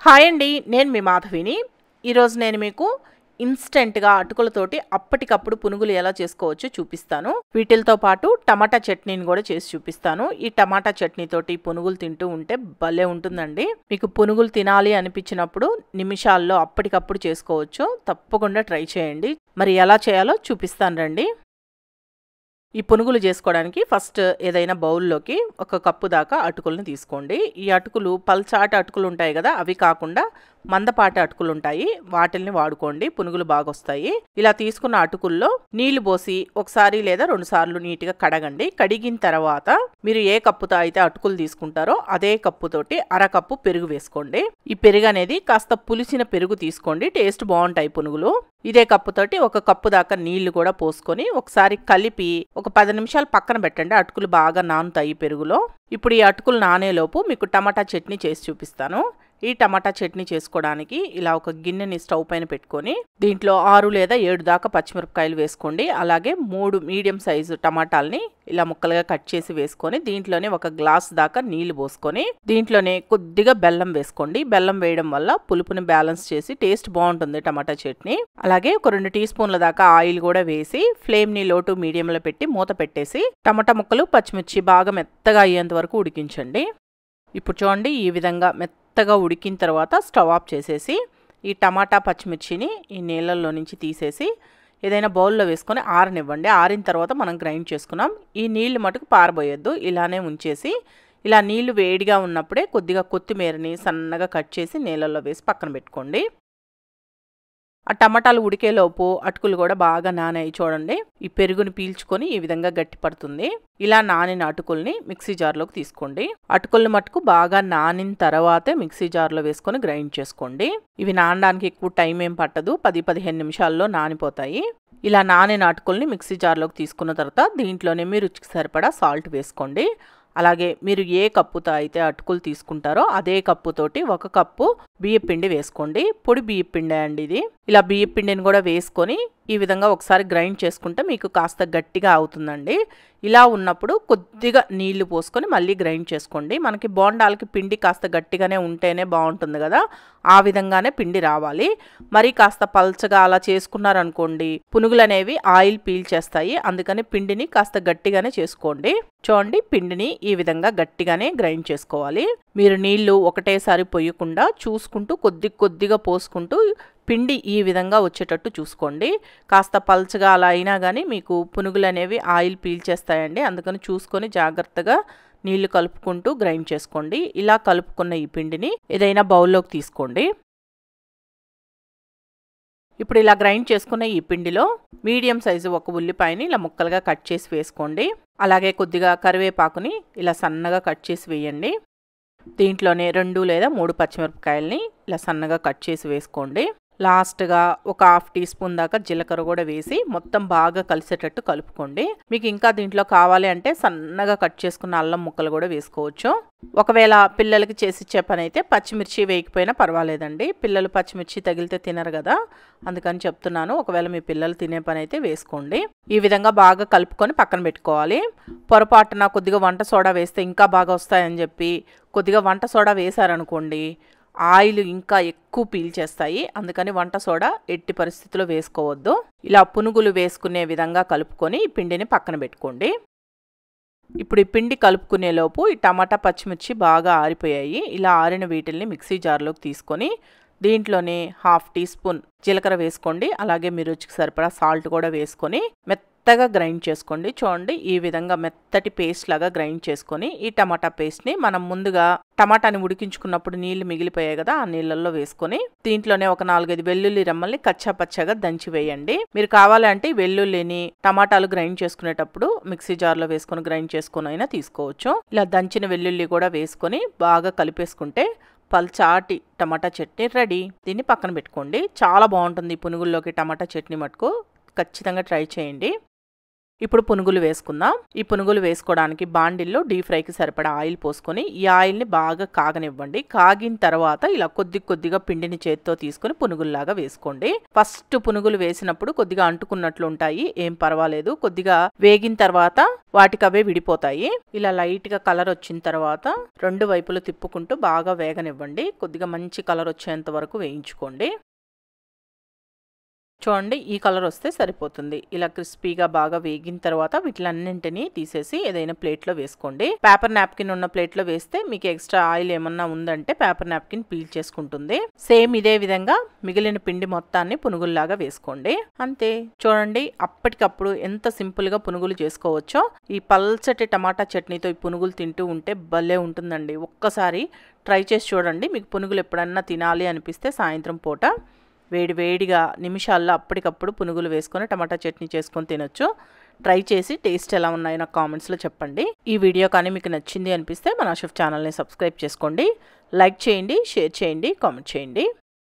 Hi అండి, నేను మీ మాధవిని. ఈరోజు నేను మీకు ఇన్స్టెంట్గా అటుకులతోటి అప్పటికప్పుడు పునుగులు ఎలా చేసుకోవచ్చో చూపిస్తాను. వీటితో పాటు టమాటా చట్నీని కూడా చేసి చూపిస్తాను. ఈ టమాటా చట్నీతోటి పునుగులు తింటూ ఉంటే భలే ఉంటుందండి. మీకు పునుగులు తినాలి అనిపించినప్పుడు నిమిషాల్లో అప్పటికప్పుడు చేసుకోవచ్చు. తప్పకుండా ట్రై చేయండి. మరి ఎలా చేయాలో చూపిస్తాను రండి. ఈ పునుగులు చేసుకోవడానికి ఫస్ట్ ఏదైనా బౌల్లోకి 1 కప్పు దాకా అటుకులను తీసుకోండి. ఈ అటుకులు పల్చాటి అటుకులు ఉంటాయి కదా, అవి కాకుండా మందపాటి అటుకులు ఉంటాయి, వాటిల్ని వాడుకోండి. పునుగులు బాగా వస్తాయి. ఇలా తీసుకున్న అటుకుల్లో నీళ్లు పోసి ఒకసారి లేదా 2 సార్లు నీట్గా కడగండి. కడిగిన తర్వాత మీరు ఏ కప్పుతో అయితే అటుకులు తీసుకుంటారో అదే కప్పుతోటి 1/2 కప్పు పెరుగు వేసుకోండి. ఈ పెరుగు అనేది కాస్త పులిసిన పెరుగు తీసుకోండి, టేస్ట్ బాగుంటాయి పునుగులు. ఇదే కప్పుతోటి 1 కప్పు దాకా నీళ్లు కూడా పోసుకొని ఒకసారి కలిపి ఒక 10 నిమిషాలు పక్కన పెట్టండి. అటుకులు బాగా నానుతాయి పెరుగులో. ఇప్పుడు ఈ అటుకులు నానేలోపు మీకు టమాటా చట్నీ చేసి చూపిస్తాను. ఈ టమాటా చట్నీ చేసుకోవడానికి ఇలా ఒక గిన్నెని స్టవ్ పైన పెట్టుకొని దీంట్లో 6 లేదా 7 దాకా పచ్చిమిరపకాయలు వేసుకోండి. అలాగే 3 మీడియం సైజు టమాటాలని ఇలా ముక్కలుగా కట్ చేసి వేసుకొని దీంట్లోనే 1 గ్లాస్ దాకా నీళ్లు పోసుకొని దీంట్లోనే కొద్దిగా బెల్లం వేసుకోండి. బెల్లం వేయడం వల్ల పులుపుని బ్యాలెన్స్ చేసి టేస్ట్ బాగుంటుంది టమాటా చట్నీ. అలాగే ఒక 2 టీ స్పూన్ల దాకా ఆయిల్ కూడా వేసి ఫ్లేమ్ని లో టు మీడియంలో పెట్టి మూత పెట్టేసి టమాటా ముక్కలు పచ్చిమిర్చి బాగా మెత్తగా అయ్యేంత వరకు ఉడికించండి. ఇప్పుడు చూడండి, ఈ విధంగా మెత్తగా ఉడికిన తర్వాత స్టవ్ ఆఫ్ చేసేసి ఈ టమాటా పచ్చిమిర్చిని ఈ నీళ్ళల్లో నుంచి తీసేసి ఏదైనా బౌల్లో వేసుకొని ఆరనివ్వండి. ఆరిన తర్వాత మనం గ్రైండ్ చేసుకున్నాం. ఈ నీళ్లు మటుకు పారబోయొద్దు, ఇలానే ఉంచేసి ఇలా నీళ్లు వేడిగా ఉన్నప్పుడే కొద్దిగా కొత్తిమీరని సన్నగా కట్ చేసి నీళ్ళల్లో వేసి పక్కన పెట్టుకోండి. ఆ టమాటాలు ఉడికేలోపు అటుకులు కూడా బాగా నానాయి చూడండి. ఈ పెరుగుని పీల్చుకొని ఈ విధంగా గట్టి పడుతుంది. ఇలా నానిన అటుకుల్ని మిక్సీ జార్లోకి తీసుకోండి. అటుకుల్ని మటుకు బాగా నానిన తర్వాతే మిక్సీ జార్లో వేసుకొని గ్రైండ్ చేసుకోండి. ఇవి నానడానికి ఎక్కువ టైం ఏం పట్టదు, 10-15 నిమిషాల్లో నానిపోతాయి. ఇలా నానిన అటుకుల్ని మిక్సీ జార్లోకి తీసుకున్న తర్వాత దీంట్లోనే మీ రుచికి సరిపడా సాల్ట్ వేసుకోండి. అలాగే మీరు ఏ కప్పుతో అయితే అటుకులు తీసుకుంటారో అదే కప్పుతోటి 1 కప్పు బియ్యపిండి వేసుకోండి. పొడి బియ్యపిండి అండి ఇది. ఇలా బియ్యపిండిని కూడా వేసుకొని ఈ విధంగా ఒకసారి గ్రైండ్ చేసుకుంటే మీకు కాస్త గట్టిగా అవుతుందండి. ఇలా ఉన్నప్పుడు కొద్దిగా నీళ్లు పోసుకొని మళ్ళీ గ్రైండ్ చేసుకోండి. మనకి బోండాలకి పిండి కాస్త గట్టిగానే ఉంటేనే బాగుంటుంది కదా, ఆ విధంగానే పిండి రావాలి. మరి కాస్త పల్చగా అలా చేసుకున్నారనుకోండి పునుగులు అనేవి ఆయిల్ పీల్చేస్తాయి. అందుకని పిండిని కాస్త గట్టిగానే చేసుకోండి. చూడండి, పిండిని ఈ విధంగా గట్టిగానే గ్రైండ్ చేసుకోవాలి. మీరు నీళ్లు ఒకటేసారి పొయ్యకుండా చూసుకుంటూ కొద్దిగా పోసుకుంటూ పిండి ఈ విధంగా వచ్చేటట్టు చూసుకోండి. కాస్త పల్చగా అలా అయినా కానీ మీకు పునుగులు అనేవి ఆయిల్ పీల్చేస్తాయండి. అందుకని చూసుకొని జాగ్రత్తగా నీళ్లు కలుపుకుంటూ గ్రైండ్ చేసుకోండి. ఇలా కలుపుకున్న ఈ పిండిని ఏదైనా బౌల్లోకి తీసుకోండి. ఇప్పుడు ఇలా గ్రైండ్ చేసుకున్న ఈ పిండిలో మీడియం సైజు 1 ఉల్లిపాయని ఇలా ముక్కలుగా కట్ చేసి వేసుకోండి. అలాగే కొద్దిగా కరివేపాకుని ఇలా సన్నగా కట్ చేసి వేయండి. దీంట్లోనే 2 లేదా 3 పచ్చిమిరపకాయలని ఇలా సన్నగా కట్ చేసి వేసుకోండి. లాస్ట్గా ఒక 1/2 టీ స్పూన్ దాకా జీలకర్ర కూడా వేసి మొత్తం బాగా కలిసేటట్టు కలుపుకోండి. మీకు ఇంకా దీంట్లో కావాలి అంటే సన్నగా కట్ చేసుకున్న అల్లం ముక్కలు కూడా వేసుకోవచ్చు. ఒకవేళ పిల్లలకి చేసిచ్చే పని అయితే పచ్చిమిర్చి వేయకపోయినా పర్వాలేదండి. పిల్లలు పచ్చిమిర్చి తగిలితే తినరు కదా, అందుకని చెప్తున్నాను. ఒకవేళ మీ పిల్లలు తినే పని అయితే వేసుకోండి. ఈ విధంగా బాగా కలుపుకొని పక్కన పెట్టుకోవాలి. పొరపాటున కొద్దిగా వంట సోడా వేస్తే ఇంకా బాగా వస్తాయని చెప్పి కొద్దిగా వంట సోడా వేశారనుకోండి ఆయిల్ ఇంకా ఎక్కువ పీల్చేస్తాయి. అందుకని వంట సోడా ఎట్టి పరిస్థితుల్లో వేసుకోవద్దు. ఇలా పునుగులు వేసుకునే విధంగా కలుపుకొని ఈ పిండిని పక్కన పెట్టుకోండి. ఇప్పుడు ఈ పిండి కలుపుకునేలోపు ఈ టమాటా పచ్చిమిర్చి బాగా ఆరిపోయాయి. ఇలా ఆరిన వీటిల్ని మిక్సీ జార్లోకి తీసుకొని దీంట్లోనే 1/2 టీ స్పూన్ జీలకర్ర వేసుకోండి. అలాగే మీ రుచికి సరిపడా సాల్ట్ కూడా వేసుకొని మెత్తగా గ్రైండ్ చేసుకోండి. చూడండి, ఈ విధంగా మెత్తటి పేస్ట్ లాగా గ్రైండ్ చేసుకొని ఈ టమాటా పేస్ట్ని మనం ముందుగా టమాటాని ఉడికించుకున్నప్పుడు నీళ్లు మిగిలిపోయాయి కదా, ఆ నీళ్ళల్లో వేసుకొని దీంట్లోనే ఒక 4-5 వెల్లుల్లి రెమ్మల్ని కచ్చా పచ్చగా దంచి వేయండి. మీరు కావాలంటే వెల్లుల్లిని టమాటాలు గ్రైండ్ చేసుకునేటప్పుడు మిక్సీ జార్లో వేసుకొని గ్రైండ్ చేసుకొని అయినా తీసుకోవచ్చు. ఇలా దంచిన వెల్లుల్లి కూడా వేసుకొని బాగా కలిపేసుకుంటే పల్చాటి టమాటా చట్నీ రెడీ. దీన్ని పక్కన పెట్టుకోండి. చాలా బాగుంటుంది పునుగుల్లోకి టమాటా చట్నీ మటుకు. ఖచ్చితంగా ట్రై చేయండి. ఇప్పుడు పునుగులు వేసుకుందాం. ఈ పునుగులు వేసుకోవడానికి బాండిల్లో డీప్ ఫ్రైకి సరిపడా ఆయిల్ పోసుకొని ఈ ఆయిల్ని బాగా కాగనివ్వండి. కాగిన తర్వాత ఇలా కొద్దిగా పిండిని చేత్తో తీసుకుని పునుగుల్లాగా వేసుకోండి. ఫస్ట్ పునుగులు వేసినప్పుడు కొద్దిగా అంటుకున్నట్లు ఉంటాయి, ఏం పర్వాలేదు. కొద్దిగా వేగిన తర్వాత వాటికవే విడిపోతాయి. ఇలా లైట్ గా కలర్ వచ్చిన తర్వాత రెండు వైపులు తిప్పుకుంటూ బాగా వేగనివ్వండి. కొద్దిగా మంచి కలర్ వచ్చేంత వరకు వేయించుకోండి. చూడండి, ఈ కలర్ వస్తే సరిపోతుంది. ఇలా క్రిస్పీగా బాగా వేగిన తర్వాత వీటిలన్నింటినీ తీసేసి ఏదైనా ప్లేట్లో వేసుకోండి. పేపర్ నాప్కిన్ ఉన్న ప్లేట్లో వేస్తే మీకు ఎక్స్ట్రా ఆయిల్ ఏమన్నా ఉందంటే పేపర్ నాప్కిన్ పీల్ చేసుకుంటుంది. సేమ్ ఇదే విధంగా మిగిలిన పిండి మొత్తాన్ని పునుగుల్లాగా వేసుకోండి. అంతే. చూడండి, అప్పటికప్పుడు ఎంత సింపుల్ గా పునుగులు చేసుకోవచ్చో. ఈ పల్చటి టమాటా చట్నీతో ఈ పునుగులు తింటూ ఉంటే భలే ఉంటుందండి. ఒక్కసారి ట్రై చేసి చూడండి. మీకు పునుగులు ఎప్పుడన్నా తినాలి అనిపిస్తే సాయంత్రం పూట వేడిగా నిమిషాల్లో అప్పటికప్పుడు పునుగులు వేసుకొని టమాటా చట్నీ చేసుకొని తినొచ్చు. ట్రై చేసి టేస్ట్ ఎలా ఉన్నాయో నాకు కామెంట్స్లో చెప్పండి. ఈ వీడియో కానీ మీకు నచ్చింది అనిపిస్తే మన షెఫ్ ఛానల్ని సబ్స్క్రైబ్ చేసుకోండి. లైక్ చేయండి, షేర్ చేయండి, కామెంట్ చేయండి.